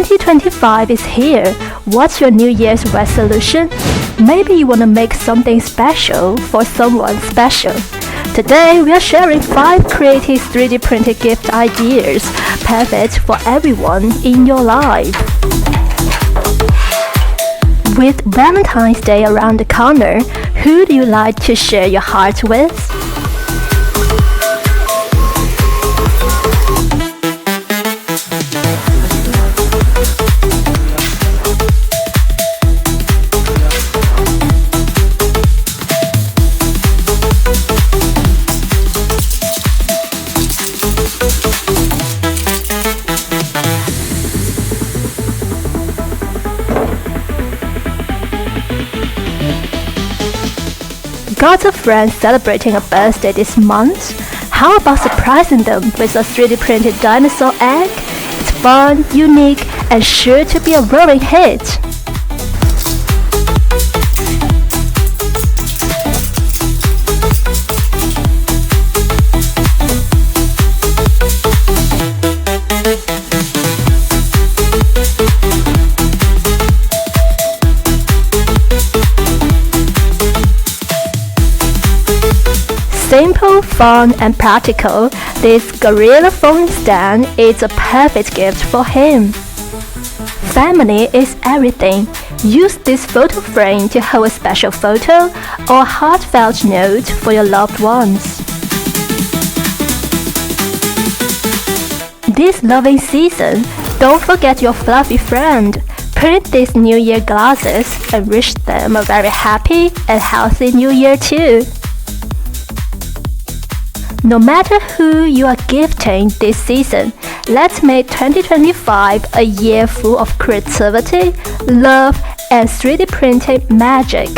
2025 is here. What's your New Year's resolution? Maybe you want to make something special for someone special. Today, we are sharing 5 creative 3D printed gift ideas, perfect for everyone in your life. With Valentine's Day around the corner, who do you like to share your heart with? Got a friend celebrating a birthday this month? How about surprising them with a 3D printed dinosaur egg? It's fun, unique, and sure to be a roaring hit. Simple, fun, and practical, this Gorilla phone stand is a perfect gift for him. Family is everything. Use this photo frame to hold a special photo or heartfelt note for your loved ones. This loving season, don't forget your fluffy friend. Print these New Year glasses and wish them a very happy and healthy New Year too. No matter who you are gifting this season, let's make 2025 a year full of creativity, love, and 3D printed magic.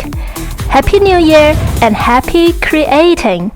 Happy New Year and happy creating!